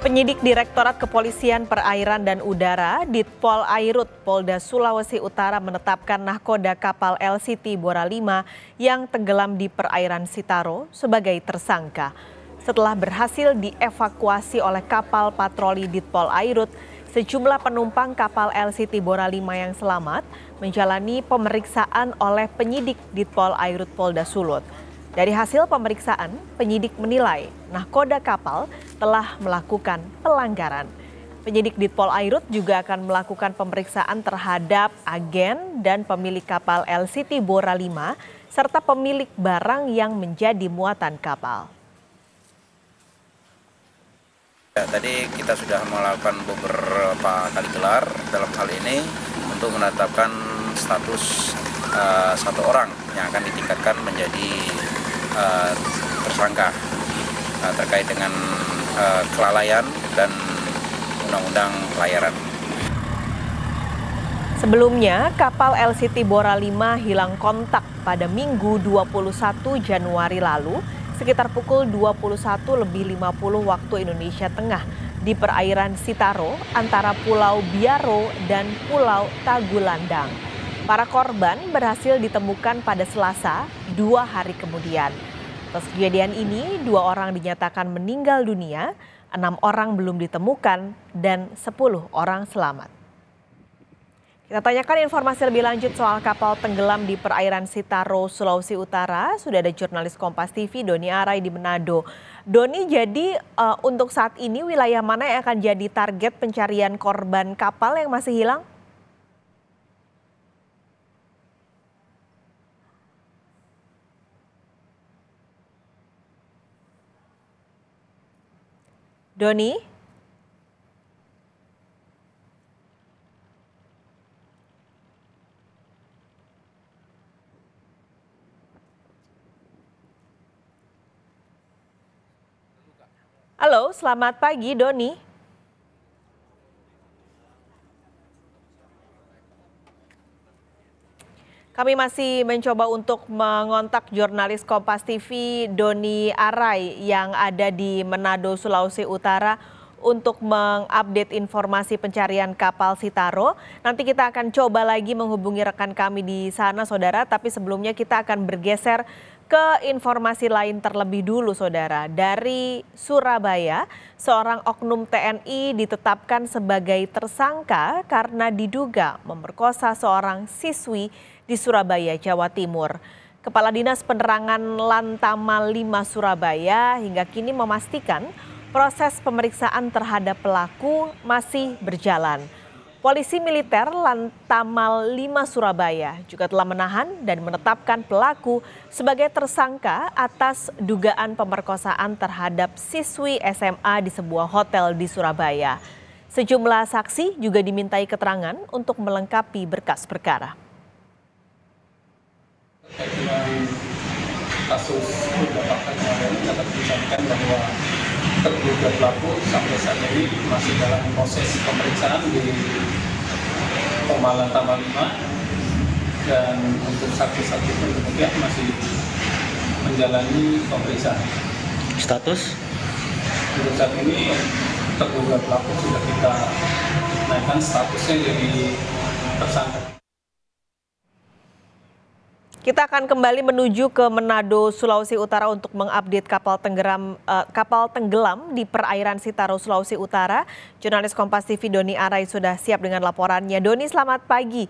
Penyidik Direktorat Kepolisian Perairan dan Udara Ditpol Airut Polda Sulawesi Utara menetapkan nahkoda kapal LCT Bora 5 yang tenggelam di perairan Sitaro sebagai tersangka. Setelah berhasil dievakuasi oleh kapal patroli Ditpol Airut, sejumlah penumpang kapal LCT Bora 5 yang selamat menjalani pemeriksaan oleh penyidik Ditpol Airut Polda Sulut. Dari hasil pemeriksaan, penyidik menilai nahkoda kapal telah melakukan pelanggaran. Penyidik Ditpol Airut juga akan melakukan pemeriksaan terhadap agen dan pemilik kapal LCT Bora 5 serta pemilik barang yang menjadi muatan kapal. Tadi kita sudah melakukan beberapa kali gelar dalam hal ini untuk menetapkan status satu orang yang akan ditingkatkan menjadi tersangka terkait dengan kelalaian dan undang-undang pelayaran. Sebelumnya, kapal LCT Bora 5 hilang kontak pada Minggu 21 Januari lalu sekitar pukul 21.50 waktu Indonesia Tengah di perairan Sitaro antara Pulau Biaro dan Pulau Tagulandang. Para korban berhasil ditemukan pada Selasa, 2 hari kemudian. Atas kejadian ini, 2 orang dinyatakan meninggal dunia, 6 orang belum ditemukan, dan 10 orang selamat. Kita tanyakan informasi lebih lanjut soal kapal tenggelam di perairan Sitaro, Sulawesi Utara. Sudah ada jurnalis Kompas TV, Doni Arai di Manado. Doni, jadi untuk saat ini wilayah mana yang akan jadi target pencarian korban kapal yang masih hilang? Doni? Halo, selamat pagi Doni. Kami masih mencoba untuk mengontak jurnalis Kompas TV Doni Arai yang ada di Manado, Sulawesi Utara untuk mengupdate informasi pencarian kapal Sitaro. Nanti kita akan coba lagi menghubungi rekan kami di sana, saudara. Tapi sebelumnya kita akan bergeser ke informasi lain terlebih dulu, saudara. Dari Surabaya, seorang oknum TNI ditetapkan sebagai tersangka karena diduga memerkosa seorang siswi di Surabaya, Jawa Timur. Kepala Dinas Penerangan Lantamal 5 Surabaya hingga kini memastikan proses pemeriksaan terhadap pelaku masih berjalan. Polisi militer Lantamal 5 Surabaya juga telah menahan dan menetapkan pelaku sebagai tersangka atas dugaan pemerkosaan terhadap siswi SMA di sebuah hotel di Surabaya. Sejumlah saksi juga dimintai keterangan untuk melengkapi berkas perkara. Dengan kasus mendapatkan kemarin dapat disampaikan bahwa terduga pelaku sampai saat ini masih dalam proses pemeriksaan di Lantamal 5 dan untuk saksi-saksi pun kemudian masih menjalani pemeriksaan. Status? Untuk saat ini terduga pelaku sudah kita naikkan statusnya jadi tersangka. Kita akan kembali menuju ke Manado, Sulawesi Utara untuk mengupdate kapal tenggelam di perairan Sitaro, Sulawesi Utara. Jurnalis Kompas TV Doni Arai sudah siap dengan laporannya. Doni, selamat pagi.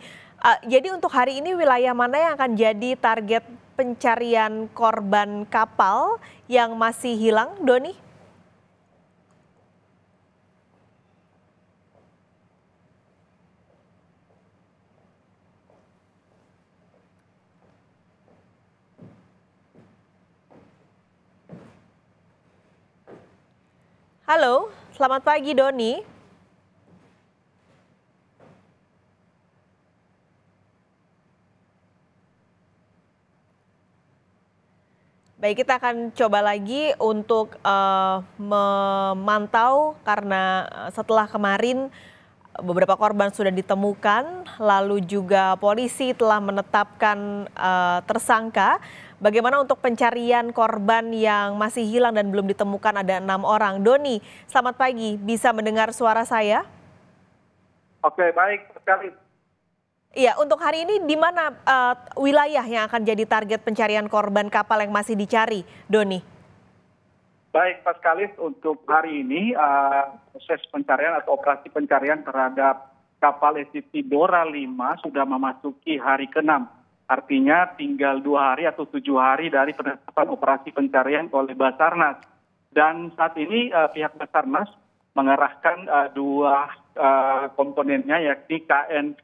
Jadi untuk hari ini wilayah mana yang akan jadi target pencarian korban kapal yang masih hilang, Doni? Halo, selamat pagi Doni. Baik, kita akan coba lagi untuk memantau karena setelah kemarin beberapa korban sudah ditemukan, lalu juga polisi telah menetapkan tersangka Bagaimana untuk pencarian korban yang masih hilang dan belum ditemukan, ada 6 orang. Doni, selamat pagi, bisa mendengar suara saya? Oke, baik sekali. Iya, untuk hari ini di mana wilayah yang akan jadi target pencarian korban kapal yang masih dicari, Doni? Baik, Pak Kalis, untuk hari ini proses pencarian atau operasi pencarian terhadap kapal SCT Dora 5 sudah memasuki hari ke-6. Artinya tinggal 2 hari atau 7 hari dari penetapan operasi pencarian oleh Basarnas. Dan saat ini pihak Basarnas mengerahkan 2 komponennya, yakni KN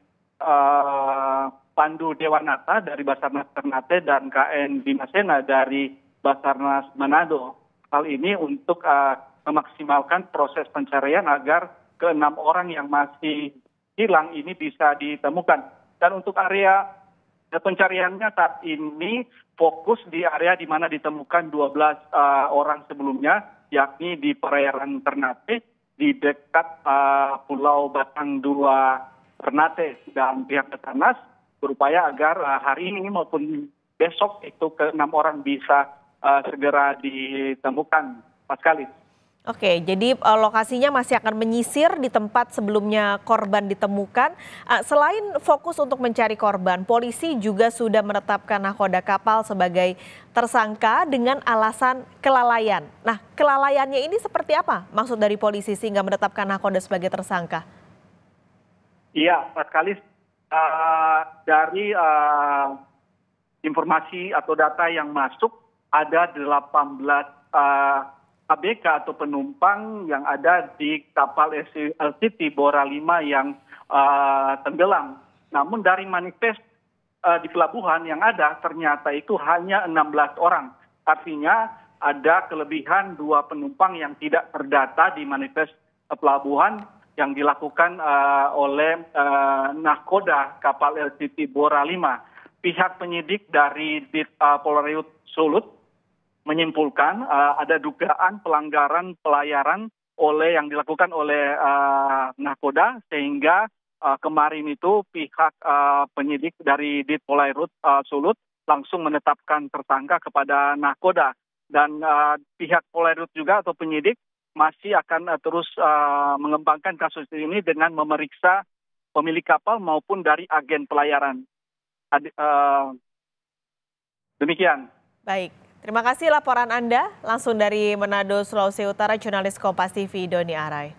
Pandu Dewanata dari Basarnas Ternate dan KN Bimasena dari Basarnas Manado. Hal ini untuk memaksimalkan proses pencarian agar ke-6 orang yang masih hilang ini bisa ditemukan. Dan untuk area pencariannya saat ini fokus di area di mana ditemukan 12 orang sebelumnya, yakni di perairan Ternate di dekat Pulau Batang 2 Ternate. Dan pihak Basarnas berupaya agar hari ini maupun besok itu ke-6 orang bisa segera ditemukan, Pak Kalis. Oke, jadi lokasinya masih akan menyisir di tempat sebelumnya korban ditemukan. Selain fokus untuk mencari korban, polisi juga sudah menetapkan nahkoda kapal sebagai tersangka dengan alasan kelalaian. Nah, kelalaiannya ini seperti apa maksud dari polisi sehingga menetapkan nahkoda sebagai tersangka? Iya, Pak Kalis, dari informasi atau data yang masuk, ada 18 ABK atau penumpang yang ada di kapal LCT Dora 5 yang tenggelam. Namun dari manifest di pelabuhan yang ada ternyata itu hanya 16 orang. Artinya ada kelebihan 2 penumpang yang tidak terdata di manifest pelabuhan yang dilakukan oleh nahkoda kapal LCT Dora 5. Pihak penyidik dari Polairut Sulut menyimpulkan ada dugaan pelanggaran pelayaran yang dilakukan oleh nahkoda, sehingga kemarin itu pihak penyidik dari Polairut Sulut langsung menetapkan tersangka kepada nahkoda. Dan pihak Polairut juga atau penyidik masih akan terus mengembangkan kasus ini dengan memeriksa pemilik kapal maupun dari agen pelayaran. Demikian. Baik. Terima kasih laporan Anda langsung dari Manado, Sulawesi Utara, jurnalis Kompas TV Doni Arai.